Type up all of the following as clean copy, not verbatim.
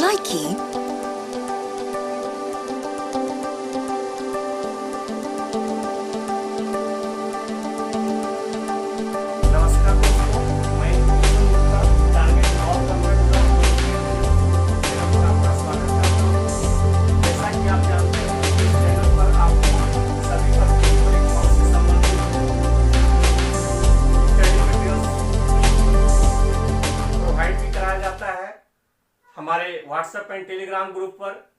Likey. नमस्कार दोस्तों, मैं कुशल गुप्ता टारगेट और गवर्नमेंट जॉब मेरा पर आपका स्वागत करता हूँ। जैसा कि आप जानते हैं, इस चैनल पर आपको सभी भर्ती परीक्षाओं से संबंधित स्टडी मटेरियल्स प्रोवाइड भी कराया जाता है। हमारे व्हाट्सएप एंड टेलीग्राम ग्रुप पर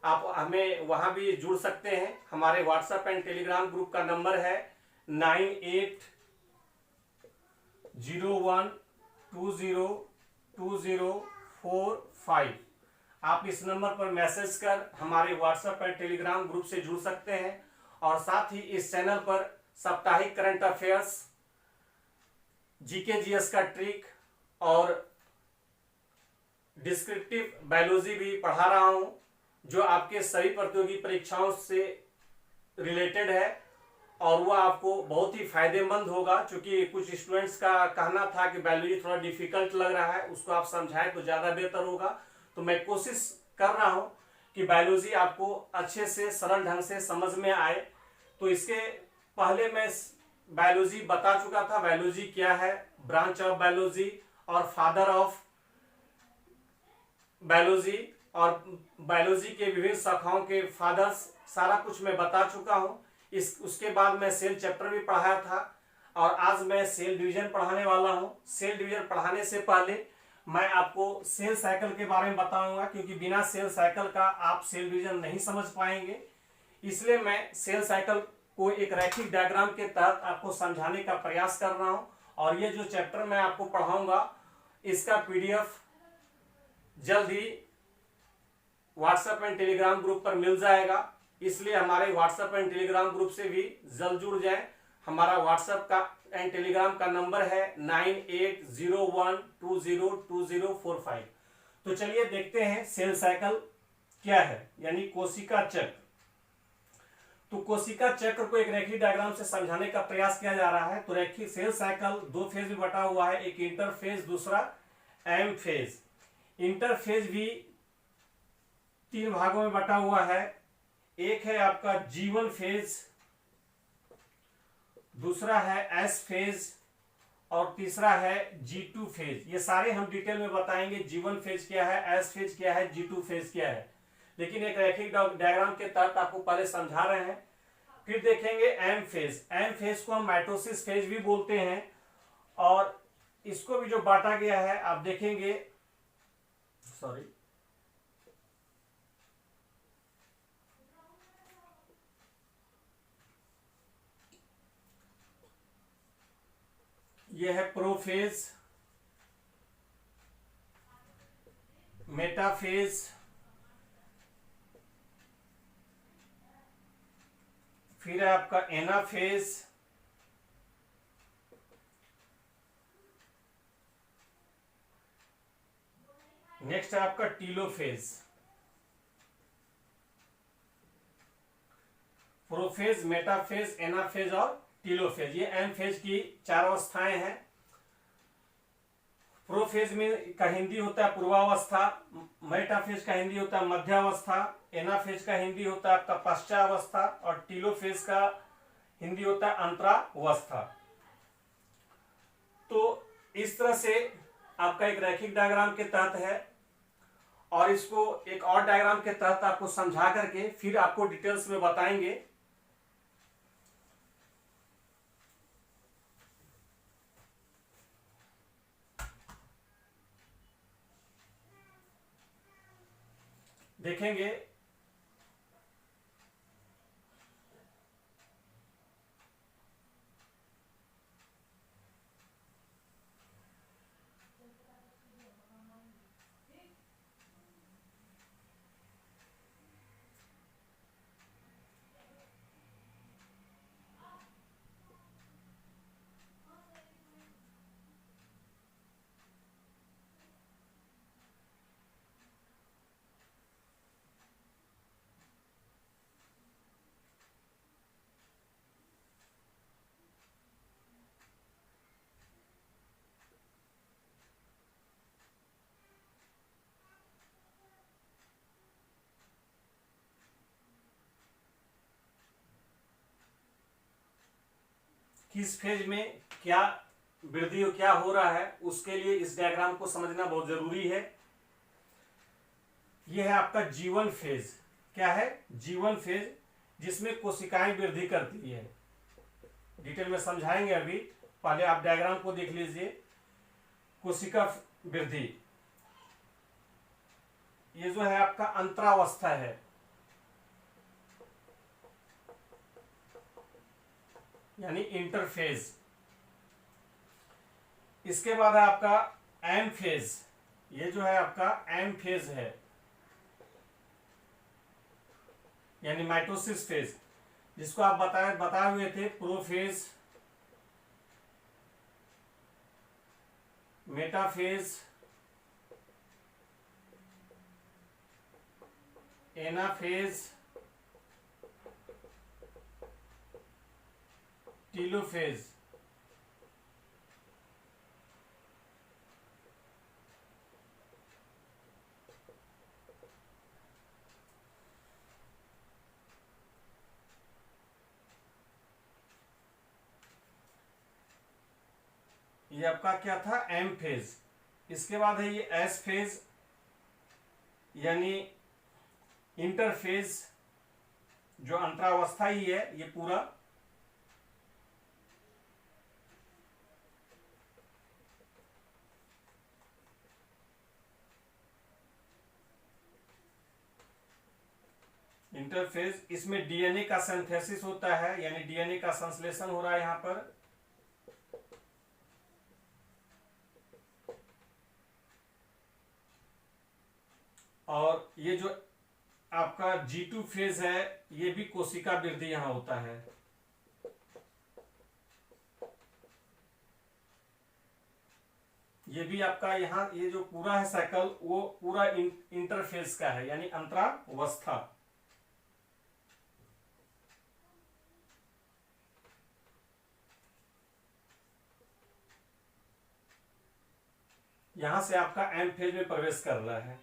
आप हमें वहां भी जुड़ सकते हैं। हमारे व्हाट्सएप एंड टेलीग्राम ग्रुप का नंबर है 9801202045। आप इस नंबर पर मैसेज कर हमारे व्हाट्सएप एंड टेलीग्राम ग्रुप से जुड़ सकते हैं और साथ ही इस चैनल पर साप्ताहिक करंट अफेयर्स, जीके जीएस का ट्रिक और डिस्क्रिप्टिव बायोलॉजी भी पढ़ा रहा हूं, जो आपके सभी प्रतियोगी परीक्षाओं से रिलेटेड है और वह आपको बहुत ही फायदेमंद होगा। क्योंकि कुछ स्टूडेंट्स का कहना था कि बायोलॉजी थोड़ा डिफिकल्ट लग रहा है, उसको आप समझाएं तो ज़्यादा बेहतर होगा। तो मैं कोशिश कर रहा हूं कि बायोलॉजी आपको अच्छे से सरल ढंग से समझ में आए। तो इसके पहले मैं बायोलॉजी बता चुका था, बायोलॉजी क्या है, ब्रांच ऑफ बायोलॉजी और फादर ऑफ बायोलॉजी और बायोलॉजी के विभिन्न शाखाओं के फादर्स, सारा कुछ मैं बता चुका हूं। उसके बाद मैं सेल चैप्टर भी पढ़ाया था और आज मैं सेल डिवीजन पढ़ाने वाला हूं। सेल डिवीजन पढ़ाने से पहले मैं आपको सेल साइकिल के बारे में बताऊंगा, क्योंकि बिना सेल साइकिल का आप सेल डिवीजन नहीं समझ पाएंगे। इसलिए मैं सेल साइकिल को एक रैखिक डायग्राम के तहत आपको समझाने का प्रयास कर रहा हूं। और ये जो चैप्टर मैं आपको पढ़ाऊंगा, इसका पीडीएफ जल्द ही व्हाट्सएप एंड टेलीग्राम ग्रुप पर मिल जाएगा। इसलिए हमारे व्हाट्सएप एंड टेलीग्राम ग्रुप से भी जल्द जुड़ जाएं। हमारा व्हाट्सएप का एंड टेलीग्राम का नंबर है 9801202045। तो चलिए देखते हैं सेल साइकिल क्या है, यानी कोशिका चक्र। तो कोशिका चक्र को एक रैखिक डायग्राम से समझाने का प्रयास किया जा रहा है। तो रैखिक सेल साइकिल दो फेज में बटा हुआ है, एक इंटरफेज, दूसरा एम फेज। इंटरफेज भी तीन भागों में बटा हुआ है। एक है आपका जीवन फेज, दूसरा है एस फेज और तीसरा है G2 फेज। ये सारे हम डिटेल में बताएंगे, जीवन फेज क्या है, एस फेज क्या है, G2 फेज क्या है। लेकिन एक रैखिक डायग्राम के तहत आपको पहले समझा रहे हैं। फिर देखेंगे एम फेज। एम फेज को हम माइटोसिस फेज भी बोलते हैं और इसको भी जो बांटा गया है आप देखेंगे, सॉरी, यह है प्रोफेज, मेटाफेज, फिर है आपका एनाफेज, नेक्स्ट है आपका टीलोफेज। प्रोफेज, मेटाफेज, एनाफेज और टीलोफेज, ये एम फेज की चार अवस्थाएं हैं। प्रोफेज में का हिंदी होता है पूर्वावस्था, मेटाफेज का हिंदी होता है मध्यावस्था, एनाफेज का हिंदी होता है आपका पश्चावस्था और टीलोफेज का हिंदी होता है अंतरावस्था। तो इस तरह से आपका एक रैखिक डायग्राम के तहत है और इसको एक और डायग्राम के तहत आपको समझा करके फिर आपको डिटेल्स में बताएंगे। देखेंगे किस फेज में क्या वृद्धि और क्या हो रहा है, उसके लिए इस डायग्राम को समझना बहुत जरूरी है। यह है आपका जीवन फेज। क्या है? जीवन फेज, जिसमें कोशिकाएं वृद्धि करती है। डिटेल में समझाएंगे अभी, पहले आप डायग्राम को देख लीजिए। कोशिका वृद्धि, ये जो है आपका अंतरावस्था है, यानी इंटरफेज। इसके बाद है आपका एम फेज, ये जो है आपका एम फेज है, यानी माइटोसिस फेज, जिसको आप बताए हुए थे प्रोफेज, मेटाफेज, एनाफेज, टीलोफेज। ये आपका क्या था? M phase. इसके बाद है ये एस फेज, यानी इंटरफेज, जो अंतरावस्था ही है ये पूरा। इंटरफेज, इसमें डीएनए का सिंथेसिस होता है, यानी डीएनए का संश्लेषण हो रहा है यहां पर। और ये जो आपका G2 फेज है, ये भी कोशिका वृद्धि यहां होता है। ये भी आपका यहां, ये जो पूरा है साइकिल, वो पूरा इंटरफेज का है, यानी अंतरावस्था। यहां से आपका एम फेज में प्रवेश कर रहा है।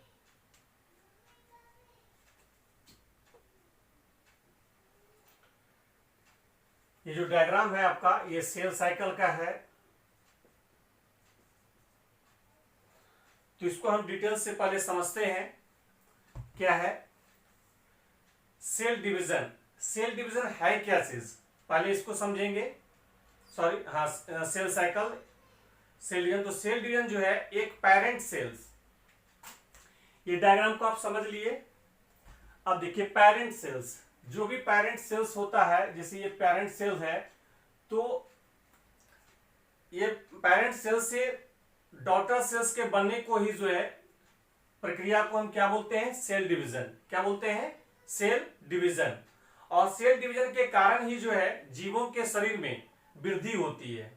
ये जो डायग्राम है आपका, ये सेल साइकिल का है। तो इसको हम डिटेल से पहले समझते हैं क्या है सेल डिवीजन। सेल डिवीजन है क्या चीज, पहले इसको समझेंगे। सॉरी, हाँ, सेल साइकिल, सेल डिवीजन। तो सेल डिवीजन जो है, एक पेरेंट सेल्स, ये डायग्राम को आप समझ लिए। अब देखिए पेरेंट सेल्स, जो भी पेरेंट सेल्स होता है, जैसे ये पेरेंट सेल है, तो ये पेरेंट सेल से डॉटर सेल्स के बनने को ही जो है प्रक्रिया को हम क्या बोलते हैं? Cell division. क्या बोलते हैं? Cell division. और सेल डिवीजन के कारण ही जो है जीवों के शरीर में वृद्धि होती है।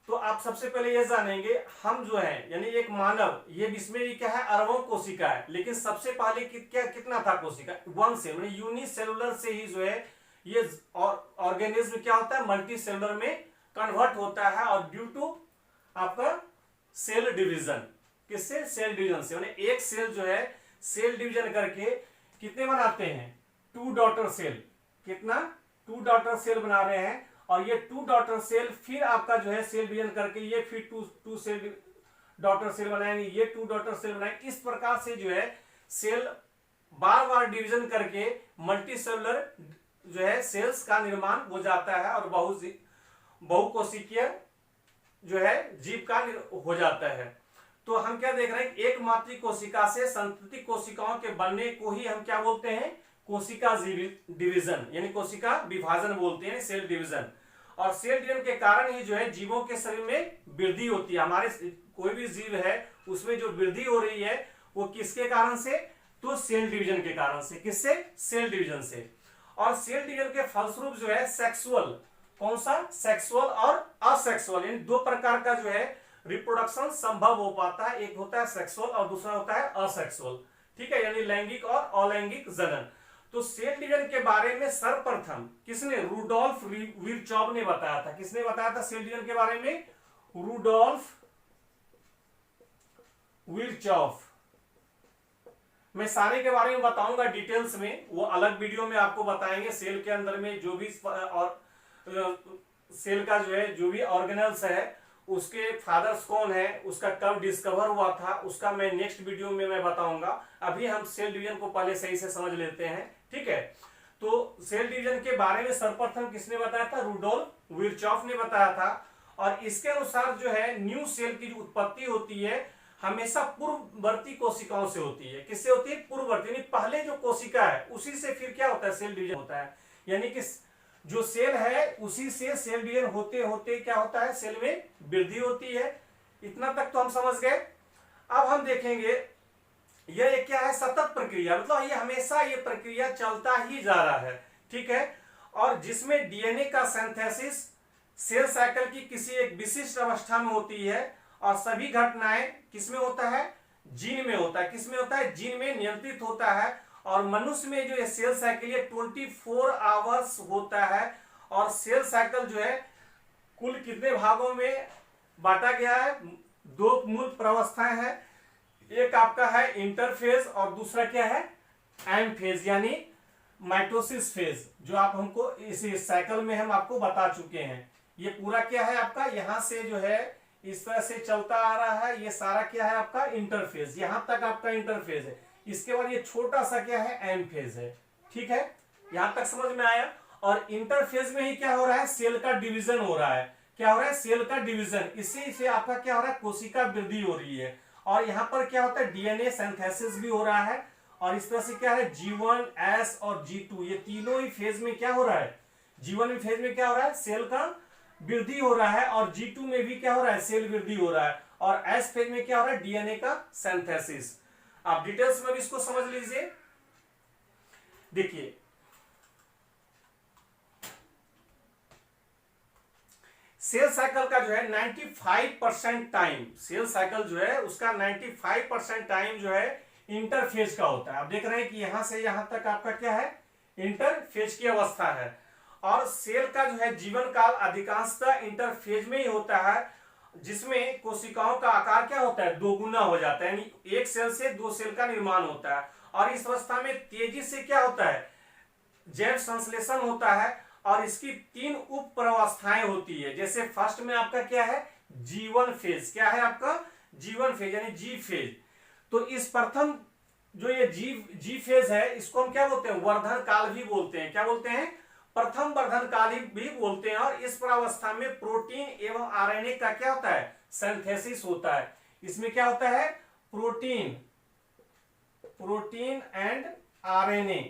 तो आप सबसे पहले ये जानेंगे, हम जो है यानी एक मानव, ये इसमें ये क्या है? अरबों कोशिका है, लेकिन सबसे पहले कितना था कोशिका? वन सेल, यूनिसेलुलर से ही जो है ये ऑर्गेनिज्म क्या होता है? मल्टी सेलुलर में कन्वर्ट होता है। और ड्यू टू आपका सेल डिवीजन, किससे? सेल डिवीजन से। यानी एक सेल जो है सेल डिवीजन करके कितने बनाते हैं? 2 डॉटर सेल। कितना? 2 डॉटर सेल बना रहे हैं। और ये 2 डॉटर सेल फिर आपका जो है सेल डिवीजन करके ये फिर 2 सेल डॉटर सेल बनाएंगे, ये 2 डॉटर सेल बनाएंगे। इस प्रकार से जो है सेल बार बार डिवीजन करके मल्टी सेलुलर जो है सेल्स का निर्माण हो जाता है, और बहुकोशिकीय जो है जीव का हो जाता है। तो हम क्या देख रहे हैं? एक मातृ कोशिका से संतति कोशिकाओं के बनने को ही हम क्या बोलते हैं? कोशिका डिवीजन, यानी कोशिका विभाजन बोलते हैं, सेल डिवीजन। और सेल डिवीजन के कारण ही जो है जीवों के शरीर में वृद्धि होती है। हमारे कोई भी जीव है उसमें जो वृद्धि हो रही है वो किसके कारण से? तो सेल डिवीजन के कारण से। किससे? सेल डिवीजन से। और सेल डिवीजन के फलस्वरूप जो है सेक्सुअल, कौन सा? सेक्सुअल और असेक्सुअल, यानी 2 प्रकार का जो है रिप्रोडक्शन संभव हो पाता है। एक होता है सेक्सुअल और दूसरा होता है असेक्सुअल। ठीक है, यानी लैंगिक और अलैंगिक जनन। तो सेल डिवीजन के बारे में सर्वप्रथम किसने? रूडोल्फ विरचॉफ ने बताया था। किसने बताया था सेल डिवीजन के बारे में? रूडोल्फ विरचॉफ। मैं सारे के बारे में बताऊंगा डिटेल्स में, वो अलग वीडियो में आपको बताएंगे। सेल के अंदर में जो भी और सेल का जो है जो भी ऑर्गेनल्स है उसके फादर्स कौन है, उसका कब डिस्कवर हुआ था, उसका मैं नेक्स्ट वीडियो में मैं बताऊंगा। अभी हम सेल डिवीजन को पहले सही से समझ लेते हैं, ठीक है। तो सेल डिवीजन के बारे में सर्वप्रथम किसने बताया था? रुडोल्फ विर्चॉफ ने बताया था। और इसके अनुसार जो है न्यू सेल की जो उत्पत्ति होती है हमेशा पूर्ववर्ती कोशिकाओं से होती है। किससे होती है? पूर्ववर्ती, यानी पहले जो कोशिका है उसी से फिर क्या होता है? सेल डिवीजन होता है। यानी कि जो सेल है उसी से सेल डिवीजन होते होते क्या होता है? सेल में वृद्धि होती है। इतना तक तो हम समझ गए। अब हम देखेंगे यह एक क्या है? सतत प्रक्रिया, मतलब ये हमेशा ये प्रक्रिया चलता ही जा रहा है, ठीक है। और जिसमें डीएनए का सिंथेसिस सेल साइकिल की किसी एक विशिष्ट अवस्था में होती है और सभी घटनाएं किसमें होता है? जीन में होता है। किसमें होता है? जीन में नियंत्रित होता है। और मनुष्य में जो ये सेल साइकिल ये 24 आवर्स होता है। और सेल साइकिल जो है कुल कितने भागों में बांटा गया है? 2 मूल प्रावस्थाएं हैं। एक आपका है इंटरफेज और दूसरा क्या है? एम फेज, यानी माइटोसिस फेज, जो आप हमको इस साइकिल में हम आपको बता चुके हैं। ये पूरा क्या है आपका? यहां से जो है इस तरह से चलता आ रहा है, ये सारा क्या है आपका? इंटरफेज। यहां तक आपका इंटरफेज है। इसके बाद ये छोटा सा क्या है? एम फेज है, ठीक है। यहां तक समझ में आया। और इंटरफेज में ही क्या हो रहा है? सेल का डिवीजन हो रहा है। क्या हो रहा है? सेल का डिवीजन। इसी से आपका क्या हो रहा है? कोशिका वृद्धि हो रही है। और यहां पर क्या होता है? डीएनए सिंथेसिस भी हो रहा है। और इस तरह से क्या है? G1, S और G2 ये तीनों ही फेज में क्या हो रहा है? G1 फेज में क्या हो रहा है? सेल का वृद्धि हो रहा है। और G2 में भी क्या हो रहा है? सेल वृद्धि हो रहा है। और S फेज में क्या हो रहा है? डीएनए का सिंथेसिस। आप डिटेल्स में भी इसको समझ लीजिए। देखिए सेल साइकिल का जो है 95% टाइम, सेल साइकिल जो है उसका 95% टाइम जो है इंटरफेज का होता है। आप देख रहे हैं कि यहां से यहां तक आपका क्या है? इंटरफेज की अवस्था है। और सेल का जो है जीवन काल अधिकांशतः इंटरफेज में ही होता है, जिसमें कोशिकाओं का आकार क्या होता है? 2 गुना हो जाता है, यानी एक सेल से 2 सेल का निर्माण होता है। और इस अवस्था में तेजी से क्या होता है? जैव संश्लेषण होता है। और इसकी 3 उप प्रवस्थाएं होती है। जैसे फर्स्ट में आपका क्या है? G1 phase. क्या है आपका? G1 फेज यानी जी फेज। तो इस प्रथम जो ये जी फेज है इसको हम क्या बोलते हैं? वर्धन काल भी बोलते हैं। क्या बोलते हैं? प्रथम वर्धन काल भी बोलते हैं। और इस प्रावस्था में प्रोटीन एवं आरएनए का क्या होता है? सिंथेसिस होता है। इसमें क्या होता है? Protein and RNA,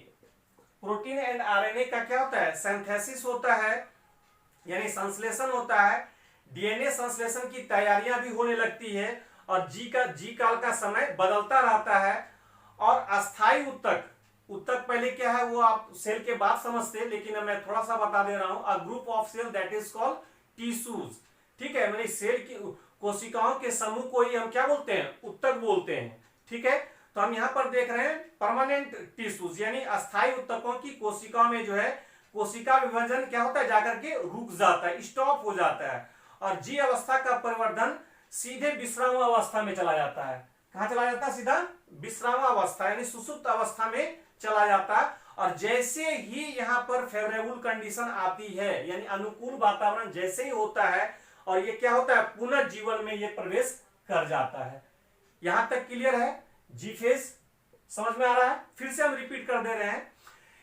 protein and RNA का क्या होता है? सिंथेसिस होता है, यानी संश्लेषण होता है। डीएनए संश्लेषण की तैयारियां भी होने लगती है। और जी काल का समय बदलता रहता है। और अस्थायी उत्तक पहले क्या है वो आप सेल के बाद समझते हैं, लेकिन मैं थोड़ा सा बता दे रहा हूं। A group of cell that is called tissues, ठीक है। मैंने सेल की कोशिकाओं के समूह को ही हम क्या बोलते हैं? उत्तक बोलते हैं, ठीक है। तो हम यहां पर देख रहे हैं परमानेंट टिश्यूज, यानी अस्थायी उत्तकों की कोशिकाओं में जो है कोशिका विभाजन क्या होता है? जाकर के रुक जाता है, स्टॉप हो जाता है। और जी अवस्था का परिवर्तन सीधे विश्राम अवस्था में चला जाता है। कहां चला जाता है? सीधा विश्राम अवस्था यानी सुसुप्त अवस्था में चला जाता है। और जैसे ही यहां पर फेवरेबल कंडीशन आती है, यानी अनुकूल वातावरण जैसे ही होता है, और ये क्या होता है? पुनः जीवन में ये प्रवेश कर जाता है। यहां तक क्लियर है? जी फेज समझ में आ रहा है? फिर से हम रिपीट कर दे रहे हैं।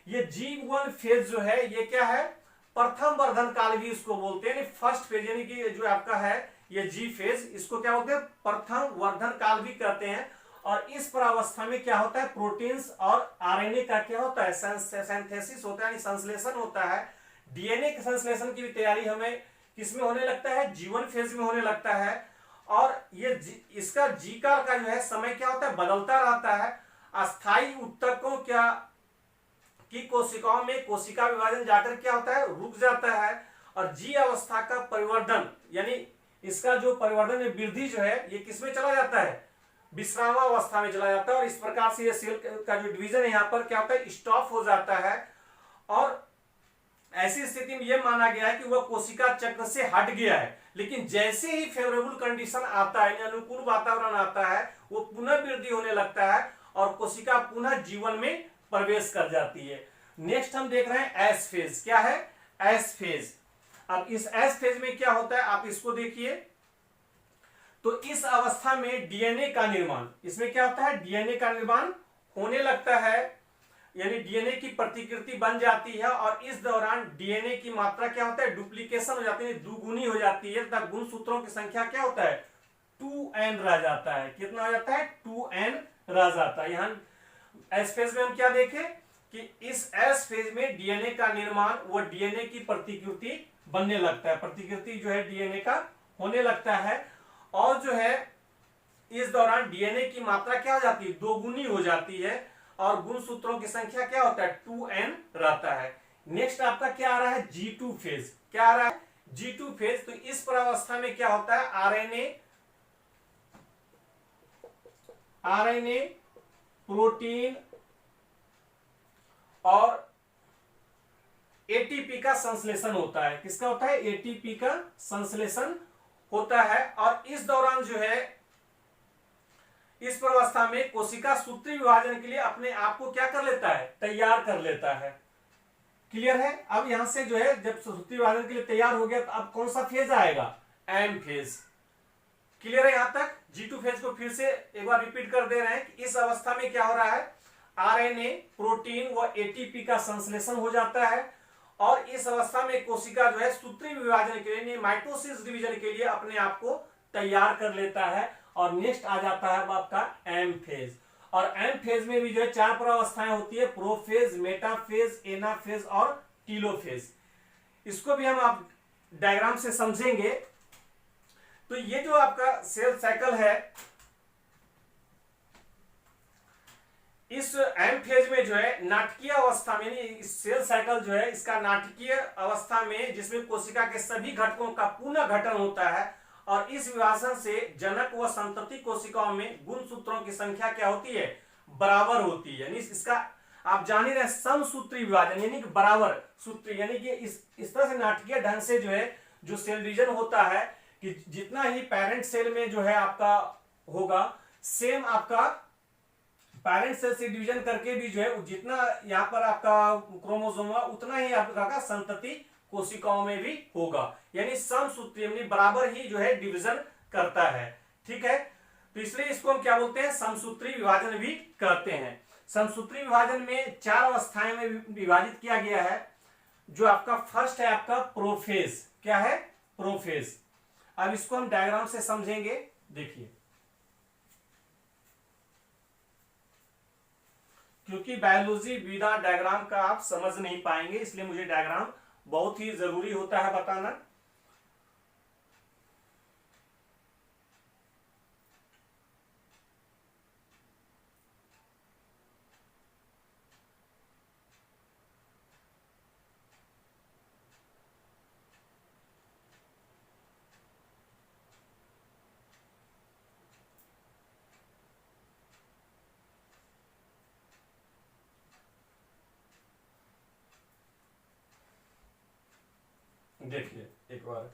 ये G1 फेज जो है ये क्या है? प्रथम वर्धन काल भी इसको बोलते हैं, फर्स्ट फेज, यानी कि जो आपका है ये जी फेज, इसको क्या बोलते हैं? प्रथम वर्धन काल भी कहते हैं। और इस प्रावस्था में क्या होता है? प्रोटीन्स और आरएनए का क्या होता है? सिंथेसिस होता है, यानी संश्लेषण होता है। डीएनए के संश्लेषण की भी तैयारी हमें किसमें होने लगता है? G1 फेज में होने लगता है। और ये इसका जी काल का जो है समय क्या होता है? बदलता रहता है। अस्थायी उत्तकों की कोशिकाओं में कोशिका विभाजन जाकर क्या होता है? रुक जाता है। और जी अवस्था का परिवर्तन, यानी इसका जो परिवर्तन वृद्धि जो है ये किसमें चला जाता है? विश्रामावस्था में चला जाता है। और इस प्रकार से ये सेल का जो डिवीजन है यहाँ पर क्या होता है? स्टॉप हो जाता है। और ऐसी स्थिति में यह माना गया है कि वह कोशिका चक्र से हट गया है। लेकिन जैसे ही फेवरेबल कंडीशन आता है, अनुकूल वातावरण आता है, वो पुनः वृद्धि होने लगता है और कोशिका पुनः जीवन में प्रवेश कर जाती है। नेक्स्ट हम देख रहे हैं एस फेज। क्या है? S phase. अब इस एस फेज में क्या होता है आप इसको देखिए। तो इस अवस्था में डीएनए का निर्माण, इसमें क्या होता है डीएनए का निर्माण होने लगता है, यानी डीएनए की प्रतिकृति बन जाती है और इस दौरान डीएनए की मात्रा क्या होता है डुप्लीकेशन हो जाती है, दुगुनी हो जाती है तथा गुणसूत्रों की संख्या क्या होता है 2n रह जाता है। कितना हो जाता है 2n रह जाता है। यहाँ एस फेज में हम क्या देखें कि इस एस फेज में डीएनए का निर्माण वो डीएनए की प्रतिकृति बनने लगता है, प्रतिकृति जो है डीएनए का होने लगता है और जो है इस दौरान डीएनए की मात्रा क्या हो जाती है दोगुनी हो जाती है और गुणसूत्रों की संख्या क्या होता है 2n रहता है। नेक्स्ट आपका क्या आ रहा है G2 फेज। क्या आ रहा है G2 फेज। तो इस प्रावस्था में क्या होता है आरएनए प्रोटीन और एटीपी का संश्लेषण होता है। किसका होता है एटीपी का संश्लेषण होता है और इस दौरान जो है इस प्रावस्था में कोशिका सूत्री विभाजन के लिए अपने आप को क्या कर लेता है तैयार कर लेता है। क्लियर है। अब यहां से जो है जब सूत्री विभाजन के लिए तैयार हो गया तो अब कौन सा फेज आएगा एम फेज। क्लियर है। यहां तक G2 फेज को फिर से एक बार रिपीट कर दे रहे हैं कि इस अवस्था में क्या हो रहा है आरएनए प्रोटीन व एटीपी का संश्लेषण हो जाता है और इस अवस्था में कोशिका जो है सूत्री विभाजन के लिए माइटोसिस डिवीजन के लिए अपने आप को तैयार कर लेता है और नेक्स्ट आ जाता है आपका एम फेज। और एम फेज में भी जो है 4 प्रावस्थाएं होती है प्रोफेज, मेटाफेज, एनाफेज और टीलोफेज। इसको भी हम आप डायग्राम से समझेंगे। तो ये जो आपका सेल साइकिल है इस एम फेज में जो है नाटकीय अवस्था में इस सेल साइकिल जो है इसका नाटकीय अवस्था में जिसमें कोशिका के सभी घटकों का पुनः गठन होता है और इस विभाजन से जनक व संतति कोशिकाओं में गुणसूत्रों की संख्या क्या होती है बराबर होती है। यानी इसका आप जान ही रहे समसूत्री विभाजन यानी कि बराबर सूत्री, यानी कि इस तरह से नाटकीय ढंग से जो है जो सेल डिवीजन होता है कि जितना ही पेरेंट सेल में जो है आपका होगा सेम आपका पेरेंट सेल से डिवीजन करके भी जो है जितना यहाँ पर आपका क्रोमोसोम होगा उतना ही आपका संतति कोशिकाओं में भी होगा। यानी समसूत्री यानी बराबर ही जो है डिवीजन करता है। ठीक है। तो इसलिए इसको हम क्या बोलते हैं समसूत्री विभाजन भी कहते हैं। समसूत्री विभाजन में 4 अवस्थाएं में विभाजित किया गया है। जो आपका फर्स्ट है आपका प्रोफेज। क्या है प्रोफेज। अब इसको हम डायग्राम से समझेंगे। देखिए क्योंकि बायोलॉजी बिना डायग्राम का आप समझ नहीं पाएंगे इसलिए मुझे डायग्राम बहुत ही जरूरी होता है बताना। देखिए एक बार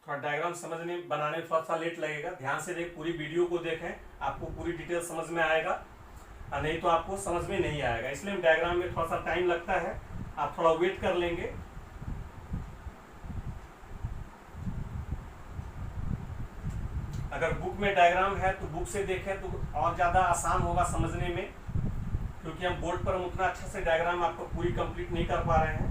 थोड़ा डायग्राम समझने बनाने में थोड़ा सा लेट लगेगा। ध्यान से देख पूरी वीडियो को देखें आपको पूरी डिटेल समझ में आएगा और नहीं तो आपको समझ में नहीं आएगा। इसलिए डायग्राम में थोड़ा सा टाइम लगता है आप थोड़ा वेट कर लेंगे। अगर बुक में डायग्राम है तो बुक से देखें तो और ज़्यादा आसान होगा समझने में क्योंकि हम बोर्ड पर उतना अच्छे से डायग्राम आपको पूरी कंप्लीट नहीं कर पा रहे हैं।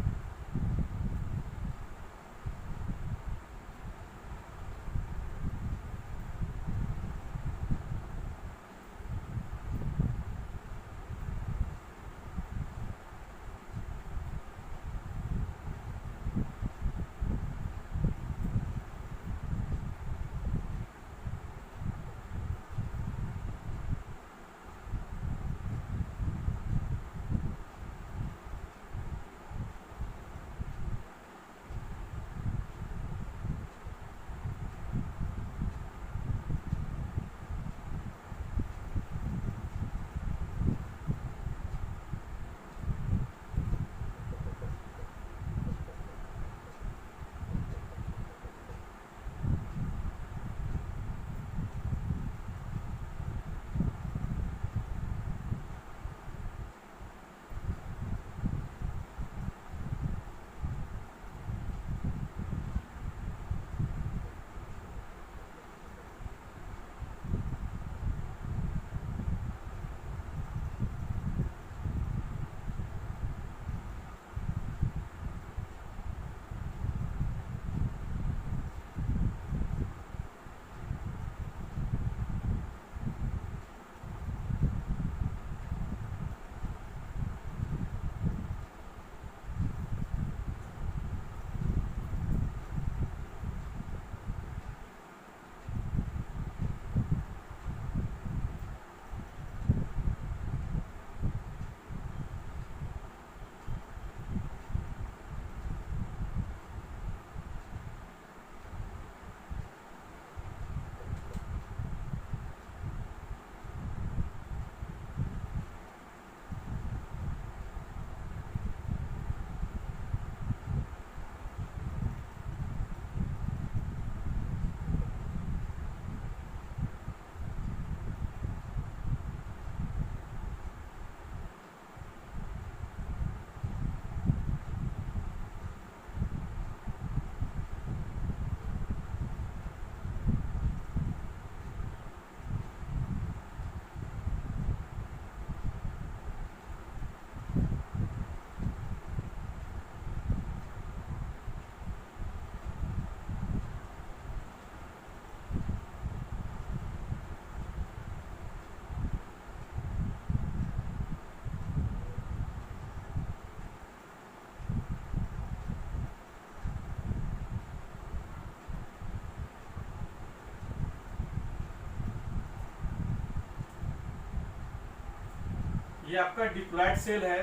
ये आपका डिप्लॉयड सेल है,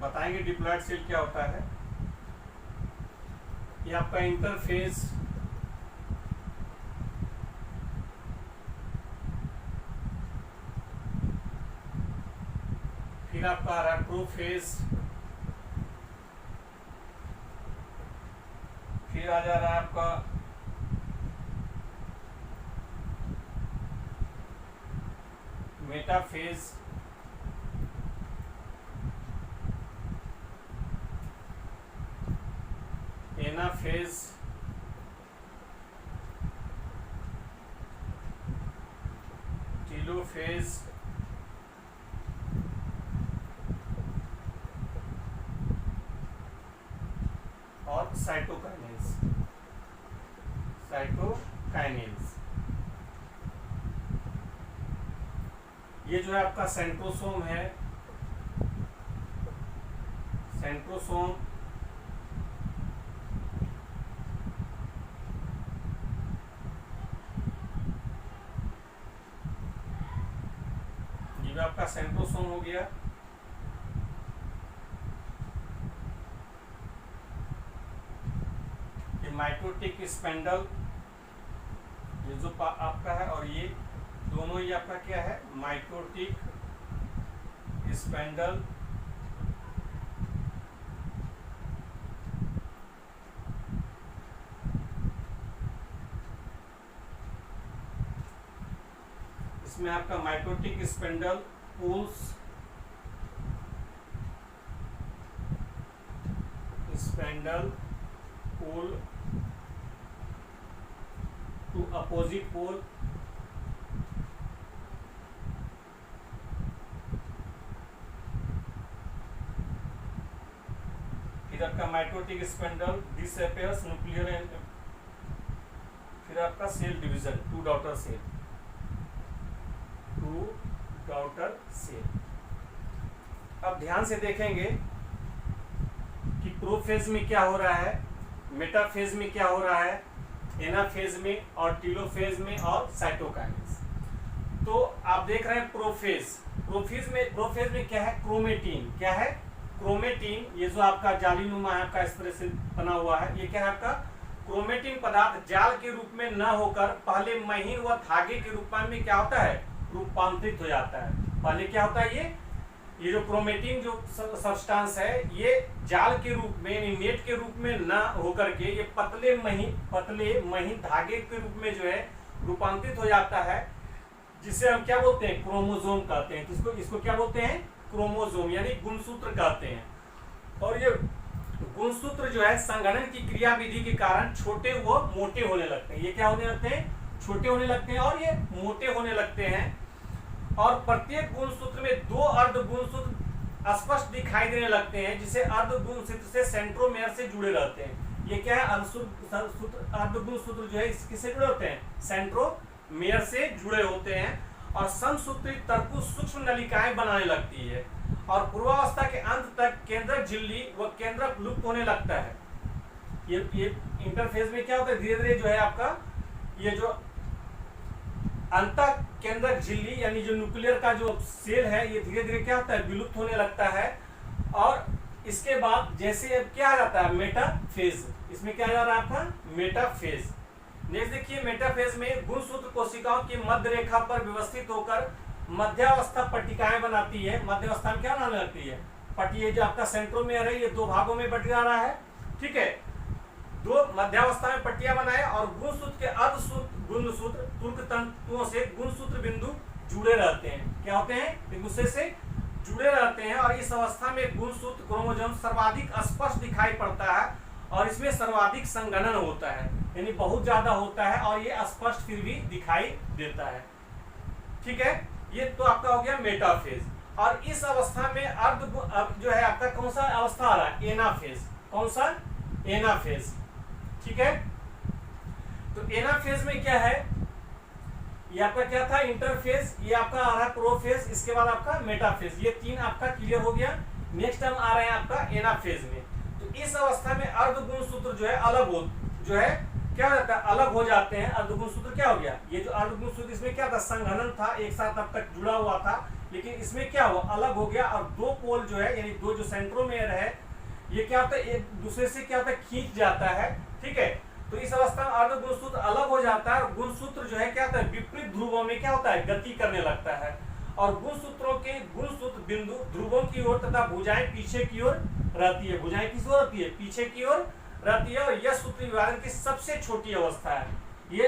बताएंगे डिप्लॉयड सेल क्या होता है। ये आपका इंटरफेस, फिर आपका आ रहा है प्रोफेज, फिर आ जा रहा है आपका मेटाफेज, एनाफेज, टीलोफेज, और साइटोकाइनेज। ये जो है आपका सेंट्रोसोम है, सेंट्रोसोम, ये भी आपका सेंट्रोसोम हो गया। ये माइटोटिक स्पेंडल, ये जो आपका है, और ये दोनों ही आपका क्या है, माइटोटिक स्पेंडल, इसमें आपका mitotic spindle pulls, spindle pull to opposite pole, फिर आपका mitotic spindle disappears nuclear end, फिर आपका cell division, two daughter cell, two daughter cell. अब ध्यान से देखेंगे कि प्रोफेज में क्या हो रहा है, मेटाफेज में क्या हो रहा है, एनाफेज में और टीलोफेज में और साइटोकाइनेज। तो आप देख रहे हैं प्रोफेज में क्या है, क्रोमेटिन, क्या है, क्रोमेटिन। ये जो आपका जालीनुमा है, आपका इस तरह से बना हुआ है, ये क्या है आपका क्रोमेटिन पदार्थ जाल के रूप में न होकर पहले महीन व धागे के रूप में क्या होता है, रूपांतरित हो जाता है। पहले क्या होता है, ये जो क्रोमेटिन जो सब्सटेंस है, ये जाल के रूप में यानी नेट के रूप में न होकर के ये पतले महीन धागे के रूप में जो है रूपांतरित हो जाता है, जिसे हम क्या बोलते हैं, क्रोमोसोम कहते हैं। किसको, इसको क्या बोलते हैं, क्रोमोसोम, यानी गुणसूत्र कहते हैं। और ये गुणसूत्र जो है संगठन की क्रियाविधि के कारण छोटे व मोटे होने लगते हैं। ये क्या होने लगते हैं, छोटे होने लगते हैं और ये मोटे होने लगते हैं। और प्रत्येक गुणसूत्र में दो अर्ध गुणसूत्र स्पष्ट दिखाई देने लगते हैं, जिसे अर्ध गुणसूत्र से सेंट्रोमेयर से जुड़े रहते हैं। ये क्या है, अर्ध गुणसूत्र जो है किससे जुड़े होते हैं, सेंट्रोमेयर से जुड़े होते हैं। और समसूत्रित तरकुश सूक्ष्म नलिकाएं बनाने लगती है और पूर्वावस्था के अंत तक केंद्रक झिल्ली व केंद्रक लुप्त होने लगता है। ये इंटरफेज में क्या होता है, धीरे धीरे जो है आपका ये जो अंत केंद्रक झिल्ली यानी जो न्यूक्लियर का जो सेल है, ये धीरे धीरे क्या होता है, विलुप्त होने लगता है। और इसके बाद जैसे अब क्या आ जाता है, मेटाफेज। इसमें क्या आ जा रहा है आपका, मेटाफेज। नेक्स्ट देखिए, मेटाफेज में गुणसूत्र कोशिकाओं की मध्य रेखा पर व्यवस्थित होकर मध्यावस्था पट्टिकाएं बनाती है। मध्यावस्था में क्या बनाने लगती है, पट्टी। जो आपका सेंट्रोमेयर है, ये दो भागों में बट जा रहा है, ठीक है। दो मध्यावस्था में पट्टियां बनाए और गुणसूत्र के अर्धसूत्र गुणसूत्र तुर्क तंतुओं से गुणसूत्र बिंदु जुड़े रहते हैं। क्या होते हैं, एक दूसरे से जुड़े रहते हैं। और इस अवस्था में गुणसूत्र क्रोमोसोम सर्वाधिक स्पष्ट दिखाई पड़ता है और इसमें सर्वाधिक संघनन होता है, यानी बहुत ज्यादा होता है और ये स्पष्ट फिर भी दिखाई देता है, ठीक है। ये तो आपका हो गया मेटाफेज। और इस अवस्था में अब जो है आपका कौन सा अवस्था आ रहा है, एनाफेज। कौन सा, एनाफेज, ठीक है। तो एनाफेज में क्या है, ये आपका क्या था, इंटरफेज। ये आपका आ रहा है प्रोफेज, इसके बाद आपका मेटाफेज। ये तीन आपका क्लियर हो गया। नेक्स्ट हम आ रहे हैं आपका एनाफेज में। तो इस अवस्था में अर्ध गुणसूत्र जो है अलग हो, जो है क्या हो जाता है, अलग हो जाते हैं। अर्धगुणसूत्र क्या हो गया, ये जो अर्धगुणसूत्र इसमें क्या था, संघनन था, एक साथ अब तक जुड़ा हुआ था, लेकिन इसमें क्या हुआ, अलग हो गया और दो पोल जो है यानी दो जो सेंट्रोमेयर है ये क्या होता है, एक दूसरे से क्या होता है, खींच जाता है। ठीक है, तो इस अवस्था में अर्धगुणसूत्र अलग हो जाता है और गुणसूत्र जो है क्या होता है, विपरीत ध्रुवों में क्या होता है, गति करने लगता है। और गुणसूत्रों के गुणसूत्र बिंदु ध्रुवों की ओर तथा भुजाएं पीछे की ओर रहती है। भुजाएं किस ओर रहती है, पीछे की ओर रहती है। और यह सूत्री विभाजन की सबसे छोटी अवस्था है। ये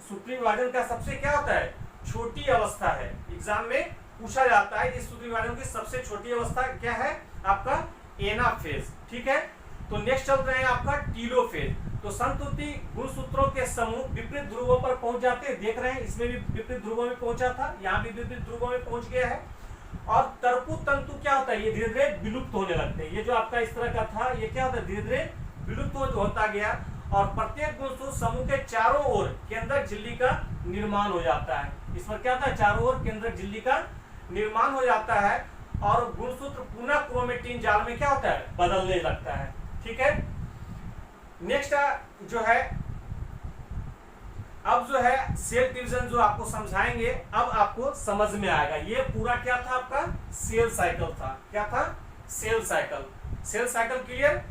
सूत्री विभाजन का सबसे क्या होता है, छोटी अवस्था है। एग्जाम में पूछा जाता है इस सूत्री विभाजन की सबसे छोटी अवस्था क्या है, आपका एनाफेज। ठीक है, तो नेक्स्ट चल रहे हैं आपका टीलोफेज। तो संतुति गुणसूत्रों के समूह विपरीत ध्रुवों पर पहुंच जाते हैं। देख रहे हैं इसमें भी विपरीत ध्रुवों में पहुंचा था, यहाँ भी विपरीत ध्रुवों में पहुंच गया है। और तरकु तंतु क्या होता है, ये धीरे धीरे विलुप्त होने लगते हैं। ये जो आपका इस तरह का था ये क्या होता है, धीरे धीरे विलुप्त होता गया। और प्रत्येक गुणसूत्र समूह के चारों ओर केंद्रक झिल्ली का निर्माण हो जाता है। इस पर क्या होता है, चारों ओर केंद्रक झिल्ली का निर्माण हो जाता है और गुणसूत्र पुनः क्रोमेटिन जाल में क्या होता है, बदलने लगता है। ठीक है, नेक्स्ट जो है अब जो है सेल डिवीजन जो आपको समझाएंगे, अब आपको समझ में आएगा। ये पूरा क्या था, आपका सेल साइकिल था। क्या था, cell cycle. Cell cycle clear.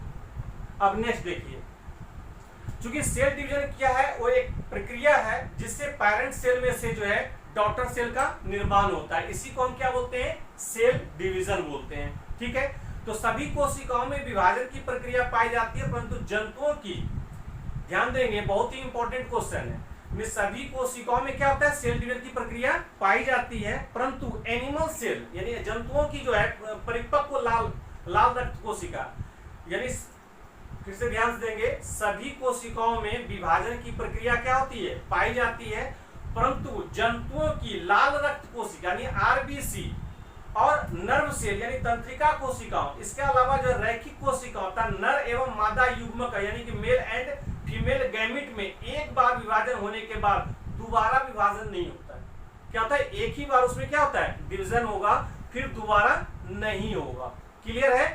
अब नेक्स्ट देखिए, चूंकि सेल डिवीजन क्या है, वो एक प्रक्रिया है जिससे पैरेंट सेल में से जो है डॉटर सेल का निर्माण होता है। इसी को हम क्या बोलते हैं, सेल डिवीजन बोलते हैं। ठीक है, तो सभी कोशिकाओं में विभाजन की प्रक्रिया पाई जाती है, परंतु जंतुओं की, ध्यान देंगे बहुत ही इंपॉर्टेंट क्वेश्चन है, में सभी कोशिकाओं में क्या होता है, सेल डिवीजन की प्रक्रिया पाई जाती है, परंतु एनिमल सेल यानी जंतुओं की जो है परिपक्व लाल रक्त कोशिका, यानी फिर से ध्यान से देंगे, सभी कोशिकाओं में विभाजन की प्रक्रिया क्या होती है, पाई जाती है, परंतु जंतुओं की लाल रक्त कोशिका यानी आरबीसी और नर्व सेल यानी तंत्रिका कोशिकाओं, इसके अलावा जो रैखिक कोशिकाओं था नर एवं मादा युग्मक यानी कि मेल एंड फीमेल गैमिट में एक बार विभाजन होने के बाद दोबारा विभाजन नहीं होता है। क्या होता है, एक ही बार उसमें क्या होता है, डिवीजन होगा, फिर दोबारा नहीं होगा। क्लियर है।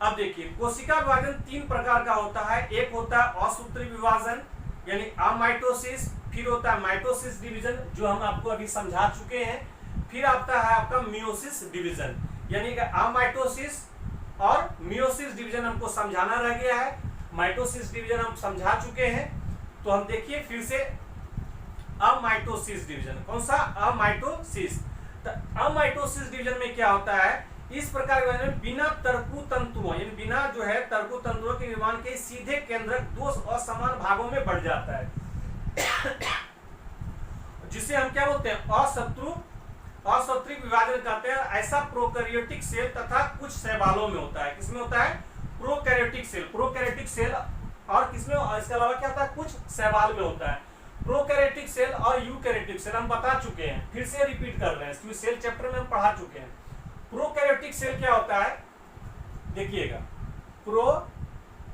अब देखिए कोशिका विभाजन तीन प्रकार का होता है। एक होता है असूत्री विभाजन यानी अमाइटोसिस, फिर होता है माइटोसिस डिवीजन जो हम आपको अभी समझा चुके हैं, फिर आता है आपका मियोसिस डिवीजन यानी कि अमाइटोसिस और मियोसिस डिवीजन हमको समझाना रह गया है। माइटोसिस डिवीजन हम समझा चुके हैं, तो हम देखिए फिर से अमाइटोसिस डिवीजन। कौन सा, अमाइटोसिस। तो अमाइटोसिस डिवीजन में क्या होता है, इस प्रकार के बिना तरकु तंतुओं यानी बिना जो है तरकु तंतुओं के निर्माण के सीधे केंद्रक दो असमान भागों में बढ़ जाता है जिसे हम क्या बोलते हैं, असत्रिक विभाजन कहते हैं। ऐसा प्रोकैरियोटिक सेल तथा कुछ शैवालों में होता है। किसमें होता है, प्रोकैरियोटिक सेल और किसमें, इसके अलावा क्या होता है, कुछ शैवाल में होता है। प्रोकैरियोटिक सेल और यूकैरियोटिक सेल हम बता चुके हैं, फिर से रिपीट कर रहे हैं, क्योंकि सेल चैप्टर में हम पढ़ा चुके हैं। प्रोकैरियोटिक सेल क्या होता है, देखिएगा, प्रोकैरियोटिक,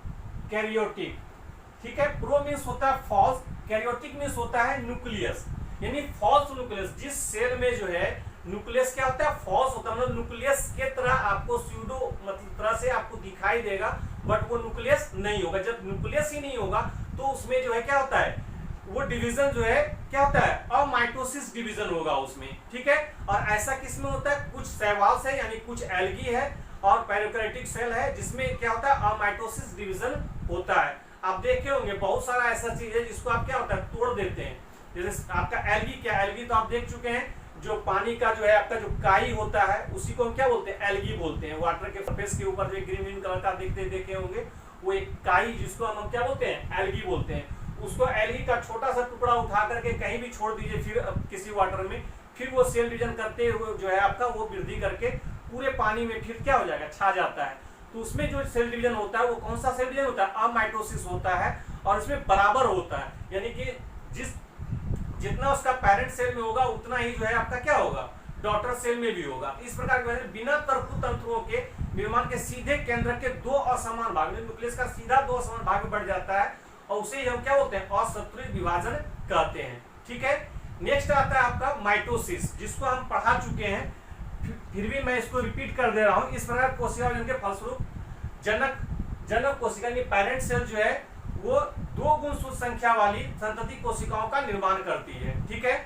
ठीक है, प्रो मीन्स होता है फॉल्स, कैरियोटिक मीन्स होता है न्यूक्लियस यानी फॉल्स न्यूक्लियस। जिस सेल में जो है न्यूक्लियस क्या होता है, फॉल्स होता है, मतलब न्यूक्लियस के तरह आपको स्यूडो मतलब तरह से आपको दिखाई देगा, बट वो न्यूक्लियस नहीं होगा। जब न्यूक्लियस ही नहीं होगा तो उसमें जो है क्या होता है, वो डिवीजन जो है क्या होता है, अमाइटोसिस डिवीजन होगा उसमें। ठीक है, और ऐसा किसमें होता है, कुछ शैवाल्स है यानी कुछ एल्गी है और पैरोकैरियोटिक सेल है जिसमें क्या होता है, अमाइटोसिस डिवीजन होता है। आप देखे होंगे बहुत सारा ऐसा चीज है जिसको आप क्या होता है, तोड़ देते हैं। जैसे आपका एल्गी, क्या एल्गी तो आप देख चुके हैं, जो पानी का जो है आपका जो काई होता है उसी को हम क्या बोलते हैं, एल्गी बोलते हैं। वाटर के सरफेस के ऊपर जो ग्रीन कलर का देखे होंगे वो एक काई, जिसको हम क्या बोलते हैं, एल्गी बोलते हैं। उसको एल्गी का छोटा सा टुकड़ा उठा करके कहीं भी छोड़ दीजिए फिर किसी वाटर में, फिर वो सेल डिवीजन करते हुए जो है आपका वो वृद्धि करके पूरे पानी में फिर क्या हो जाएगा, छा जाता है। तो उसमें जो सेल डिवीजन होता है वो कौन सा सेल डिवीजन होता है, अमाइटोसिस होता है, और इसमें बराबर होता है, यानी कि जितना उसका पेरेंट सेल में होगा उतना ही जो है आपका क्या होगा, डॉटर सेल में भी होगा। इस प्रकार के बिना तरकु तंतुओं के निर्माण के सीधे केंद्र के दो असमान भाग में न्यूक्लियस का सीधा दो असमान भाग में बढ़ जाता है, और उसे ही हम क्या बोलते हैं, असंतुलित विभाजन कहते हैं। ठीक है, नेक्स्ट आता है आपका माइटोसिस, जिसको हम पढ़ा चुके हैं, फिर भी मैं इसको रिपीट कर दे रहा हूं। इस प्रकार कोशिका विभाजन के फलस्वरूप जनक कोशिका यानी पेरेंट सेल जो है वो दो दो गुणसूत्र संख्या वाली संतति कोशिकाओं का निर्माण करती है। ठीक है,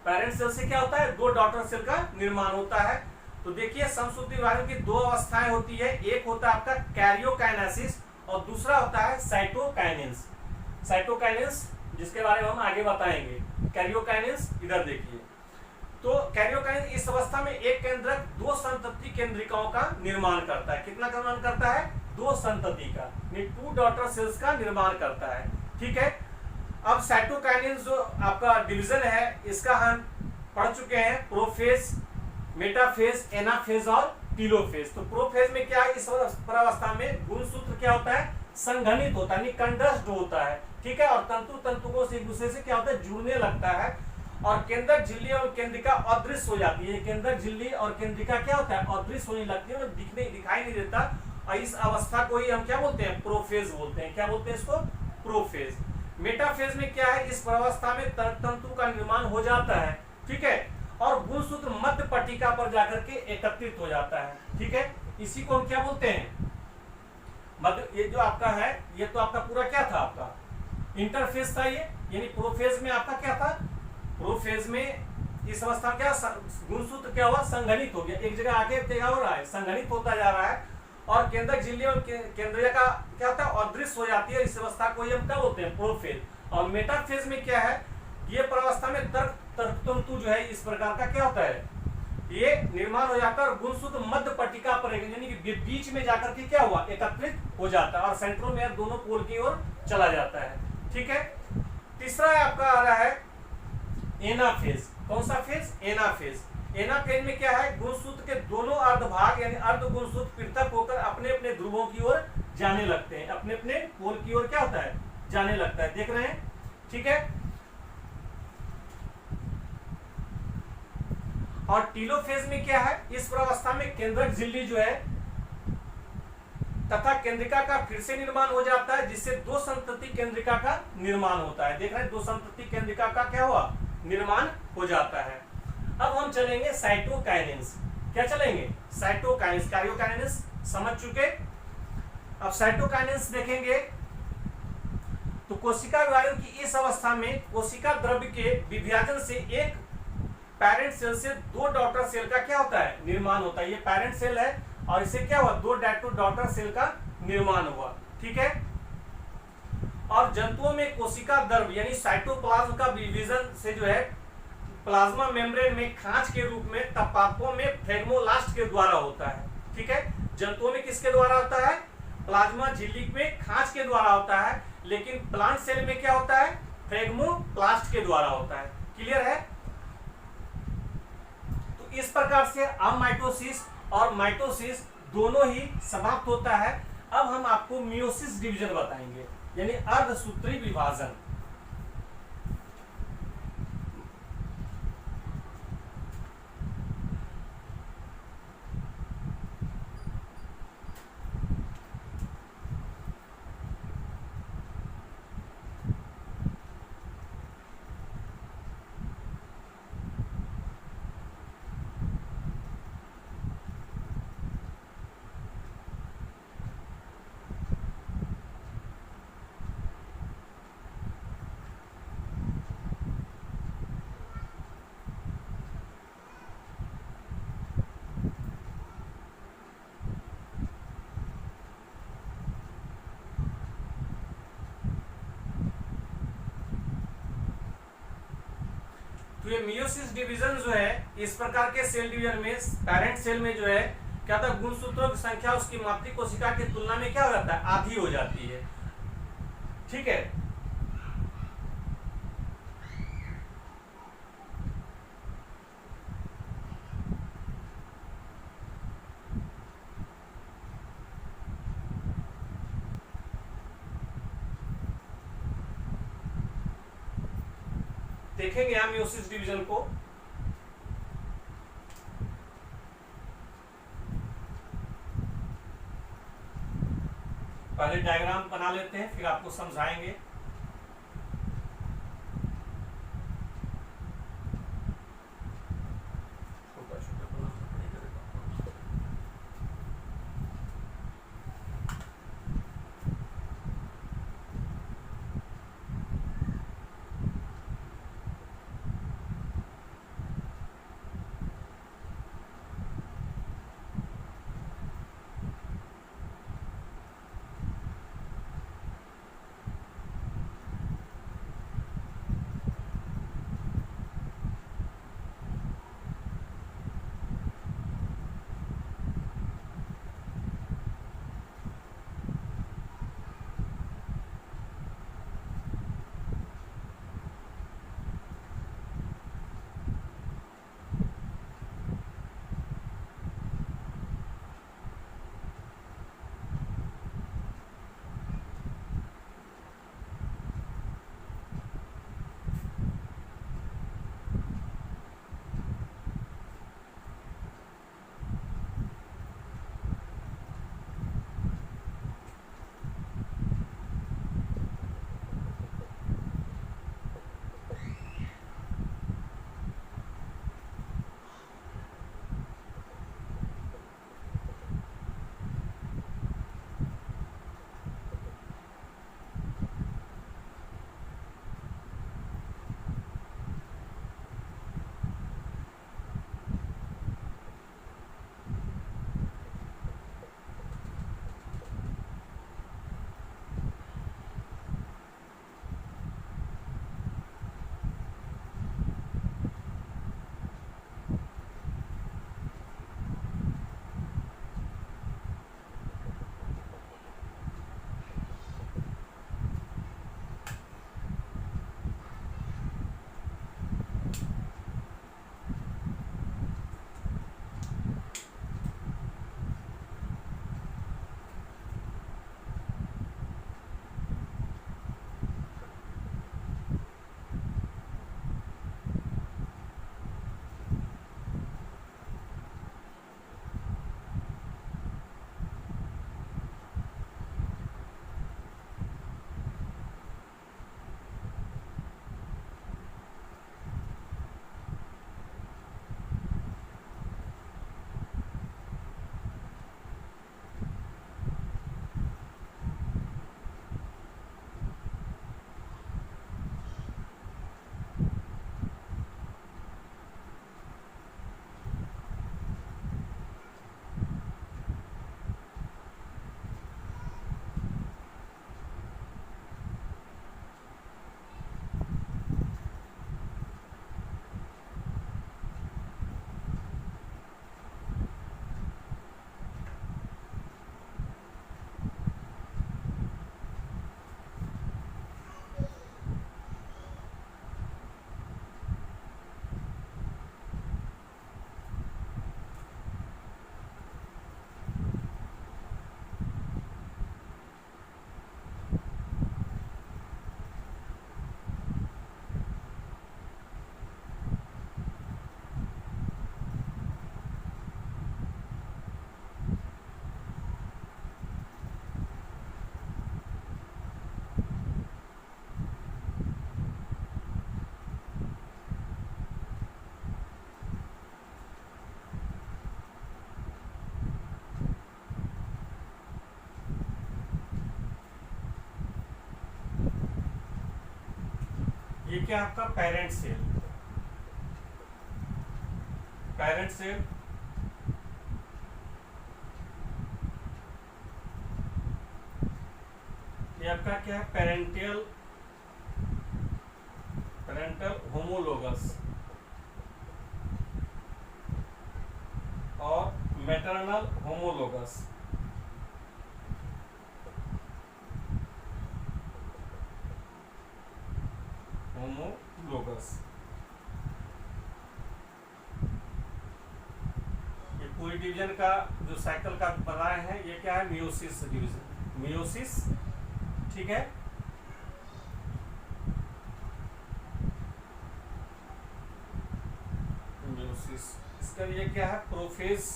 पेरेंट सेल से क्या होता है, दो डॉटर सेल का निर्माण होता है। तो देखिए समसूत्री विभाजन की दो अवस्थाएं होती है, एक होता है आपका कैरियोकाइनेसिस और दूसरा होता है साइटोकाइनेसिस। साइटोकाइनेसिस जिसके बारे में हम आगे बताएंगे। कैरियोकाइनेसिस इधर देखिए, तो कैरियोकाइनेसिस इस अवस्था में एक केंद्रक दो संतति केंद्रिकाओं का निर्माण करता है। कितना का निर्माण करता है, दो संतति का, टू डॉटर सेल्स का निर्माण करता है। ठीक है, अब साइटोकाइनेसिस जो आपका डिवीजन है इसका हम पढ़ चुके हैं, प्रोफेज, मेटाफेज, एनाफेज और टीलोफेज। तो प्रोफेज में क्या है, इस अवस्था में गुणसूत्र क्या होता है, संघनित होता है, कंडस्ड होता है। ठीक है, और तंतु तंतुओं से एक दूसरे से क्या होता है, जुड़ने लगता है और केंद्रक झिल्ली और केंद्रिका अदृश्य हो जाती है। केंद्रक झिल्ली और केंद्रिका क्या होता है, अदृश्य होने लगती है, दिखाई नहीं देता। और इस अवस्था को ही हम क्या बोलते हैं, प्रोफेज बोलते हैं। क्या बोलते हैं इसको, प्रोफेज। मेटाफेज में क्या है, इस अवस्था में तंतु का निर्माण हो जाता है। ठीक है, और गुणसूत्र मध्य पट्टिका पर जाकर के एकत्रित हो जाता है। ठीक है, इसी को हम क्या बोलते हैं, मध्य। ये जो आपका है, ये तो आपका पूरा क्या था, आपका इंटरफेज था ये, यानी प्रोफेज में आपका क्या था, प्रोफेज में इस अवस्था में क्या गुणसूत्र क्या हुआ, संघनित हो गया, एक जगह आके क्या हो रहा है, संघनित होता जा रहा है। और केंद्रक झिल्ली और केंद्रिका का क्या होता है, अदृश्य हो जाती है। इस अवस्था को हम क्या बोलते हैं, प्रोफेज। और मेटाफेज में क्या है, ये प्रावस्था में तंतु जो है इस प्रकार का क्या होता है, ये निर्माण हो जाता है और गुणसूत्र मध्य पट्टिका पर यानी कि बीच में जाकर के क्या हुआ, एकत्रित हो जाता है और सेंट्रोमेयर दोनों पोल की ओर चला जाता है। ठीक है, तीसरा आपका आ रहा है एनाफेज। कौन सा फेज, एनाफेज। एनाफेज में क्या है, गुणसूत्र के दोनों अर्धभाग यानी अर्ध गुणसूत्र पृथक होकर अपने अपने ध्रुवों की ओर जाने लगते हैं, अपने अपने पोल की ओर क्या होता है, जाने लगता है। देख रहे हैं, ठीक है। और टीलोफेज में क्या है, इस प्रावस्था में केंद्रक झिल्ली जो है तथा केंद्रिका का फिर से निर्माण हो जाता है, जिससे दो संतति केंद्रिका का निर्माण होता है। देख रहे हैं, दो संतति केंद्रिका का क्या हुआ, निर्माण हो जाता है। अब हम चलेंगे साइटोकाइनेसिस। क्या चलेंगे, साइटोकाइनेसिस। कैरियोकाइनेसिस समझ चुके, अब साइटोकाइनेसिस देखेंगे। तो कोशिका विभाजन की इस अवस्था में कोशिका द्रव्य के विभाजन से एक पेरेंट सेल से दो डॉटर सेल का क्या होता है, निर्माण होता है। ये पेरेंट सेल है और इसे क्या हुआ, दो डॉटर सेल का निर्माण हुआ। ठीक है, और जंतुओं में कोशिका द्रव्य यानी साइटोप्लाज्म का विभाजन से जो है प्लाज्मा मेम्ब्रेन में खांच के रूप में तब पादपों में फ्लेग्मोलास्ट के द्वारा होता है। ठीक है, जंतुओं में किसके द्वारा होता है, प्लाज्मा झिल्ली में खांच के द्वारा होता है, लेकिन प्लांट सेल में क्या होता है, फ्लेग्मोप्लास्ट के द्वारा होता है। क्लियर है। तो इस प्रकार से अमाइटोसिस और माइटोसिस दोनों ही समाप्त होता है। अब हम आपको मियोसिस डिवीजन बताएंगे, यानी अर्धसूत्री विभाजन। तो ये मियोसिस डिवीजन जो है, इस प्रकार के सेल डिवीजन में पेरेंट सेल में जो है क्या था, गुणसूत्रों की संख्या उसकी मातृ कोशिका की तुलना में क्या हो जाता है, आधी हो जाती है। ठीक है, देखेंगे हम मियोसिस डिवीजन को। पहले डायग्राम बना लेते हैं, फिर आपको समझाएंगे। ये क्या है आपका पेरेंट सेल। पेरेंट सेल ये आपका क्या है, पेरेंटल होमोलोगस और मैटरनल होमोलोगस। ये पूरी डिवीजन का जो साइकिल का बनाए हैं ये क्या है, मियोसिस डिवीजन, मियोसिस, ठीक है। मियोसिस, इसका ये क्या है, प्रोफेज,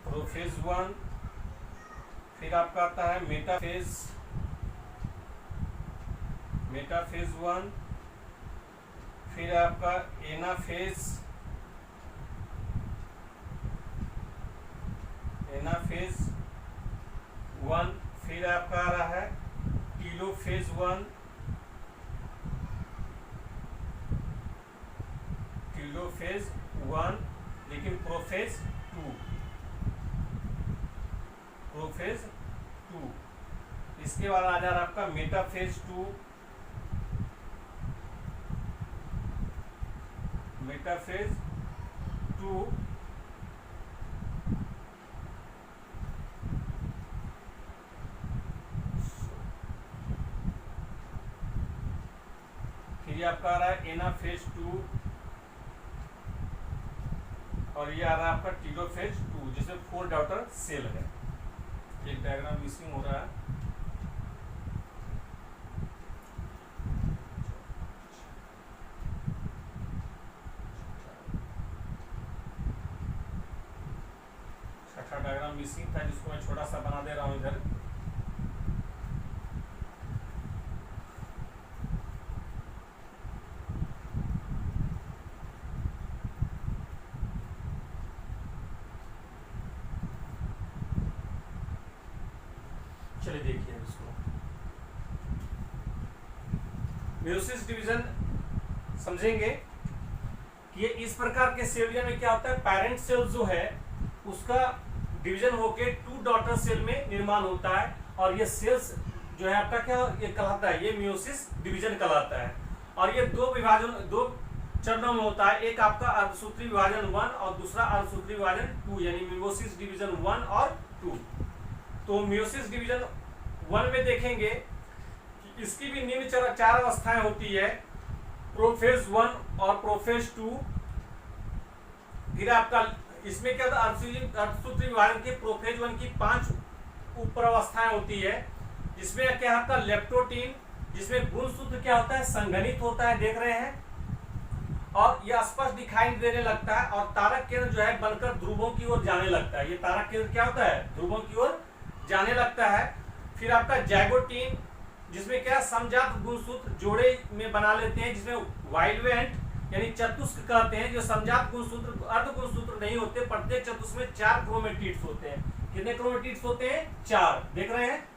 प्रोफेज 1, फिर आपका आता है मेटाफेज, मेटाफेज 1, फिर आपका एनाफेज, एनाफेज 1, फिर आपका आ रहा है टीलोफेज 1, टीलोफेज 1, लेकिन प्रोफेज 2, प्रोफेज 2। इसके बाद आ जा रहा है आपका मेटाफेज 2, मेटाफेज 2, फिर ये आपका आ रहा है एनाफेज 2, और ये आ रहा है आपका टीलोफेज 2, जिसमें 4 डॉटर सेल है। एक डायग्राम मिसिंग हो रहा है। छठा डायग्राम मिसिंग था जिसको मैं छोटा सा बना दे रहा हूं इधर। चलिए देखिए इसको, मियोसिस डिवीजन समझेंगे कि ये इस प्रकार के सेल डिवीजन में क्या होता है, पेरेंट सेल जो है उसका डिवीजन होके 2 डॉटर सेल में निर्माण होता है, और ये सेल्स जो है आपका क्या ये कहलाता है, ये मियोसिस डिवीजन कहलाता है। और ये 2 विभाजन 2 चरणों में होता है, एक आपका अर्धसूत्री विभाजन 1 और दूसरा अर्धसूत्री विभाजन 2, यानी मियोसिस डिवीजन 1 और 2। तो मियोसिस डिवीजन 1 में देखेंगे कि इसकी भी निम्न 4 अवस्थाएं होती है, प्रोफेज 1 और प्रोफेज 2। फिर आपका इसमें क्या होता है, अर्धसूत्री विभाजन के प्रोफेज 1 की 5 उप अवस्थाएं होती है, जिसमें क्या आपका लेप्टोटीन, जिसमें गुणसूत्र क्या होता है, संघनित होता है, देख रहे हैं, और यह स्पष्ट दिखाई देने लगता है, और तारक केंद्र जो है बनकर ध्रुवों की ओर जाने लगता है। ये तारक केंद्र क्या होता है, ध्रुवों की ओर जाने लगता है। फिर आपका जैगोटीन, जिसमें क्या समजात गुणसूत्र जोड़े में बना लेते हैं, जिसमें वाइलवेंट यानी चतुष्क कहते हैं, जो समजात गुणसूत्र अर्ध गुणसूत्र नहीं होते, प्रत्येक चतुष्क में 4 क्रोमेटिड्स होते हैं। कितने क्रोमेटिड्स होते हैं, 4, देख रहे हैं।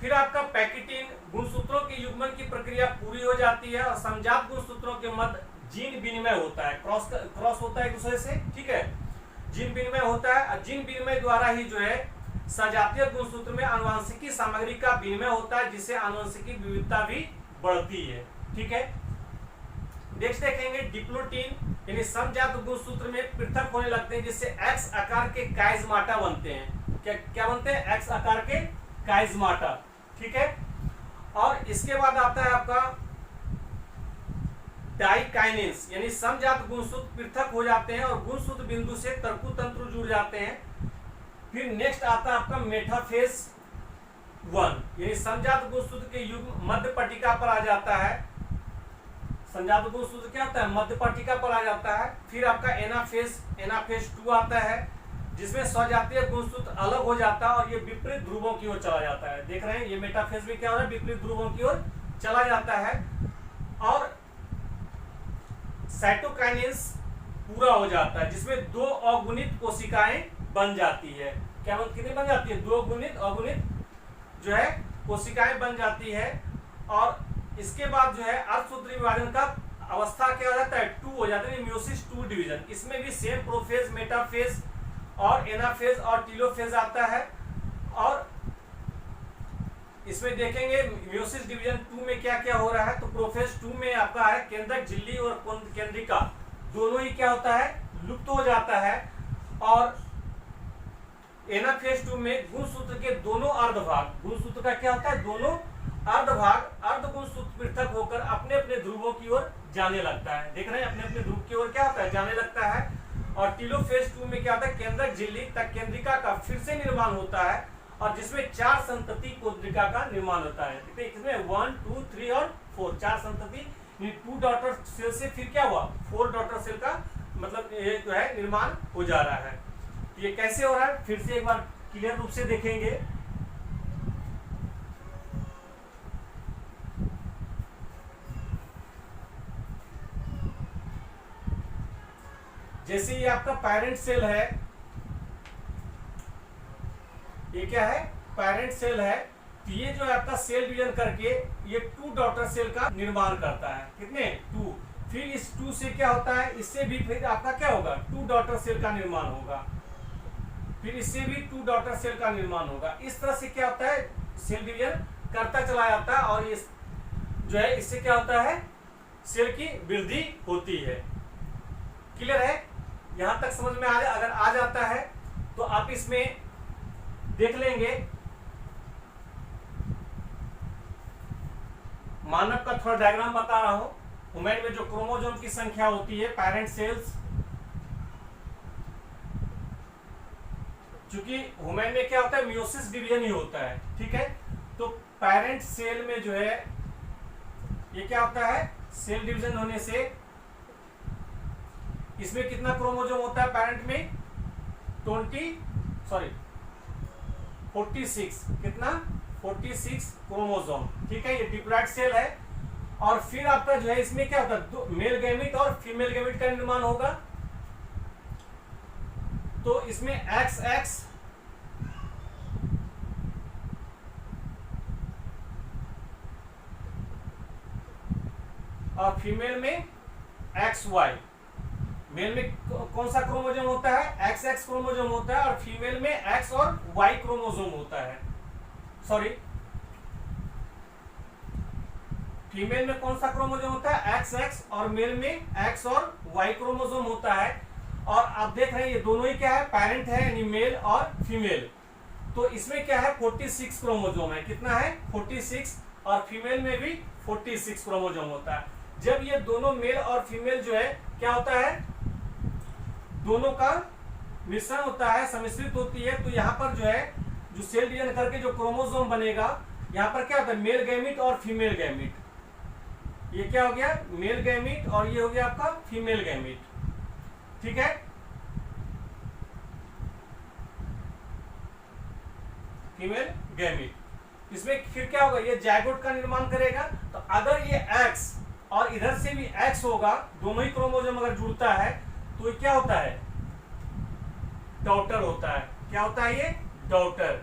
फिर आपका पैकेटिन, गुणसूत्रों के युग्मन की प्रक्रिया पूरी हो जाती है, और समजात गुणसूत्रों के मध्य जीन विनिमय होता है, क्रॉस होता है एक दूसरे से, ठीक है, जीन विनिमय होता है, और जीन विनिमय द्वारा ही जो है सजातीय गुणसूत्र में आनुवंशिकी सामग्री का विनिमय होता है, जिससे आनुवंशिकी विविधता भी बढ़ती है, ठीक है। नेक्स्ट देखेंगे डिप्लोटीन, यानी समजात गुणसूत्र में पृथक होने लगते हैं, जिससे एक्स आकार के काइज़माटा बनते हैं। क्या बनते हैं, एक्स आकार के काइज़माटा, ठीक है। और इसके बाद आता है आपका डाइकाइनेस, यानी समजात गुणसूत्र पृथक हो जाते हैं और गुणसूत्र बिंदु से तर्कुतंत्र जुड़ जाते हैं। फिर नेक्स्ट आता है आपका मेटाफेज 1, यानी समजात गुणसूत्र के युग्म मध्य पट्टिका पर आ जाता है। समजात गुणसूत्र क्या होता है, मध्य पट्टिका पर आ जाता है। फिर आपका एनाफेज 2 आता है, जिसमें स्वजातीय गुणसूत्र अलग हो जाता है और ये विपरीत ध्रुवों की ओर चला जाता है। देख रहे हैं, ये मेटाफेज में क्या हो रहा है, विपरीत ध्रुवों की ओर चला जाता है। और साइटोकाइनेस पूरा हो जाता है, जिसमें 2 अगुणित कोशिकाएं बन जाती है। क्या कितनी बन जाती है, 2 गुणित अगुणित जो है कोशिकाएं बन जाती है। और इसके बाद जो है अर्धसूत्री विभाजन का अवस्था क्या हो जाता है, 2 हो जाता है, मियोसिस 2 डिवीजन। इसमें भी सेम प्रोफेज, मेटाफेज और एनाफेज और टीलोफेज आता है। और इसमें देखेंगे मियोसिस डिवीजन 2 में क्या क्या हो रहा है। तो प्रोफेज 2 में आपका है केंद्रक झिल्ली और केंद्रिका दोनों ही क्या होता है, लुप्त हो जाता है। और एनाफेज 2 में गुणसूत्र के दोनों अर्धभाग, गुणसूत्र का क्या होता है, दोनों अर्धभाग अर्ध गुणसूत्र पृथक होकर अपने अपने ध्रुवों की ओर जाने लगता है। देख रहे हैं, अपने अपने ध्रुव की ओर क्या होता है, जाने लगता है। और टीलोफेज 2 में क्या होता है, केंद्रक झिल्ली तक केंद्रिका का फिर से निर्माण होता है और जिसमें 4 संतति कोशिका का निर्माण होता है। देखते हैं इसमें 1, 2, 3 और 4 4 संतति। 2 डॉटर सेल से फिर क्या हुआ, 4 डॉटर सेल का मतलब ये जो है निर्माण हो जा रहा है। ये कैसे हो रहा है फिर से एक बार क्लियर रूप से देखेंगे। जैसे ये आपका पेरेंट सेल है, ये क्या है, पेरेंट सेल है। तो ये जो है आपका सेल डिवीजन करके ये 2 डॉटर सेल का निर्माण करता है। कितने, 2। फिर इस 2 से क्या होता है, इससे भी फिर आपका क्या होगा, 2 डॉटर सेल का निर्माण होगा। फिर इससे भी 2 डॉटर सेल का निर्माण होगा। इस तरह से क्या होता है, सेल डिवीजन करता चला जाता है और इस जो है इससे क्या होता है, सेल की वृद्धि होती है। क्लियर है, यहां तक समझ में अगर आ जाता है तो आप इसमें देख लेंगे। मानव का थोड़ा डायग्राम बता रहा हूं। ह्यूमन में जो क्रोमोसोम की संख्या होती है, पेरेंट सेल्स, चूंकि ह्यूमन में क्या होता है, मियोसिस डिवीजन ही होता है, ठीक है। तो पेरेंट सेल में जो है ये क्या होता है, सेल डिवीजन होने से इसमें कितना क्रोमोसोम होता है पेरेंट में, 46, कितना, 46 क्रोमोसोम, ठीक है। ये डिप्लॉइड सेल है। और फिर आपका जो है इसमें क्या होता है, मेल गैमेट और फीमेल गैमेट का निर्माण होगा। तो इसमें XX और फीमेल में XY। मेल में कौन सा क्रोमोसोम होता है, XX क्रोमोसोम होता है और फीमेल में X और Y क्रोमोसोम होता है। सॉरी, फीमेल में कौन सा क्रोमोसोम होता है, XX, और मेल में X और Y क्रोमोसोम होता है। और आप देख रहे हैं ये दोनों ही क्या है, पेरेंट है यानी मेल और फीमेल। तो इसमें क्या है, 46 क्रोमोसोम है। कितना है, 46। और फीमेल में भी 46 क्रोमोसोम होता है। जब ये दोनों मेल और फीमेल जो है क्या होता है, दोनों का मिश्रण होता है, सम्मिश्रित होती है, तो यहाँ पर जो है जो सेल डिवीजन करके जो क्रोमोसोम बनेगा, यहाँ पर क्या होता है, मेल गैमेट और फीमेल गैमेट। ये क्या हो गया, मेल गैमेट और ये हो गया आपका फीमेल गैमेट, ठीक है। Female gamete. इसमें फिर क्या होगा, ये जायगोट का निर्माण करेगा। तो अगर ये X और इधर से भी X होगा, दोनों ही क्रोमोसोम अगर जुड़ता है तो ये क्या होता है, डॉटर होता है। क्या होता है, ये डॉटर,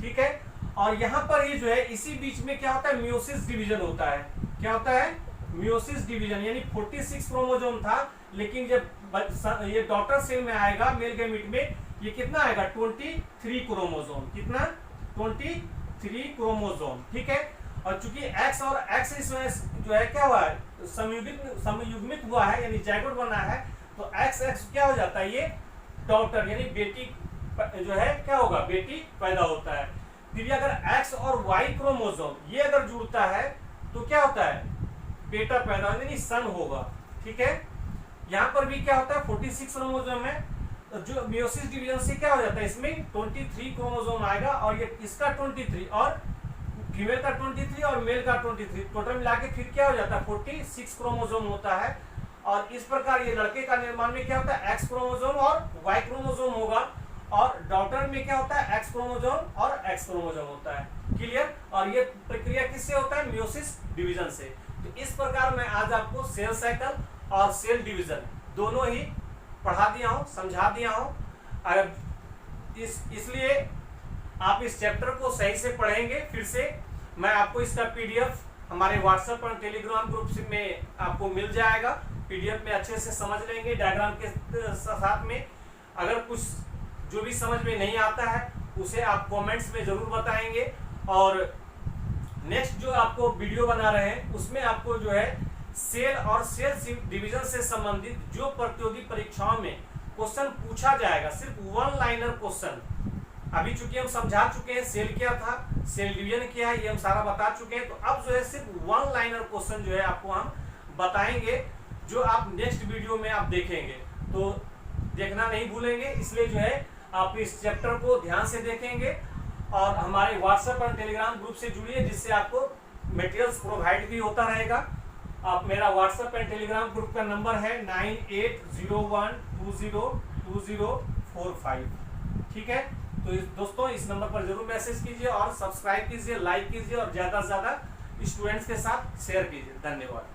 ठीक है। और यहां पर ये जो है इसी बीच में क्या होता है, मियोसिस डिवीजन होता है। क्या होता है, मियोसिस डिवीजन, यानी 46 क्रोमोसोम था, लेकिन जब ये डॉटर सेल में आएगा, मेल गैमेट में, ये कितना आएगा, 23 क्रोमोसोम। कितना, 23 क्रोमोसोम, ठीक है। और चूंकि X और X इसमें जो है क्या हुआ है, संयुग्मित हुआ है, यानी जायगोट बना है, तो XX क्या हो जाता है, ये डॉटर यानी बेटी जो है क्या होगा, बेटी पैदा होता है। फिर अगर X और Y क्रोमोसोम ये अगर जुड़ता है तो क्या होता है, बेटा पैदा यानी सन होगा, ठीक है। यहाँ पर भी क्या होता है, 46 क्रोमोसोम है, तो जो मियोसिस डिवीजन से क्या हो जाता है, इसमें 23 क्रोमोसोम आएगा और ये इसका 23 और फीमेल का 23 और मेल का 23, टोटल मिला के फिर क्या हो जाता है, 46 क्रोमोसोम होता है। और इस प्रकार ये लड़के का निर्माण में क्या होता है, X क्रोमोसोम और Y क्रोमोसोम होगा, और डॉटर में क्या होता है, X क्रोमोसोम और X क्रोमोसोम होता है। क्लियर। और ये प्रक्रिया किससे होता है, मियोसिस डिवीजन से। तो इस प्रकार मैं आज आपको सेल साइकिल और सेल डिवीजन दोनों ही पढ़ा दिया हूं, समझा दिया हूं। अगर इसलिए आप इस चैप्टर को सही से पढ़ेंगे फिर से मैं आपको इसका पीडीएफ हमारे व्हाट्सएप और टेलीग्राम ग्रुप में आपको मिल जाएगा। पीडीएफ में अच्छे से समझ लेंगे डायग्राम के साथ में। अगर कुछ जो भी समझ में नहीं आता है उसे आप कमेंट्स में जरूर बताएंगे, और नेक्स्ट जो आपको वीडियो बना रहे हैं उसमें आपको जो है सेल और सेल्स डिवीजन से संबंधित जो प्रतियोगी परीक्षाओं में क्वेश्चन पूछा जाएगा, सिर्फ वन लाइनर क्वेश्चन। अभी चूंकि हम समझा चुके हैं सेल क्या था, सेल डिवीजन क्या है, ये हम सारा बता चुके हैं। तो अब जो है सिर्फ वन लाइनर क्वेश्चन जो है आपको हम बताएंगे, जो आप नेक्स्ट वीडियो में आप देखेंगे। तो देखना नहीं भूलेंगे, इसलिए जो है आप इस चैप्टर को ध्यान से देखेंगे और हमारे व्हाट्सएप और टेलीग्राम ग्रुप से जुड़िए, जिससे आपको मटेरियल्स प्रोवाइड भी होता रहेगा। आप मेरा व्हाट्सएप एंड टेलीग्राम ग्रुप का नंबर है 9801202045। ठीक है, तो दोस्तों इस नंबर पर जरूर मैसेज कीजिए और सब्सक्राइब कीजिए, लाइक कीजिए और ज्यादा से ज्यादा स्टूडेंट्स के साथ शेयर कीजिए। धन्यवाद।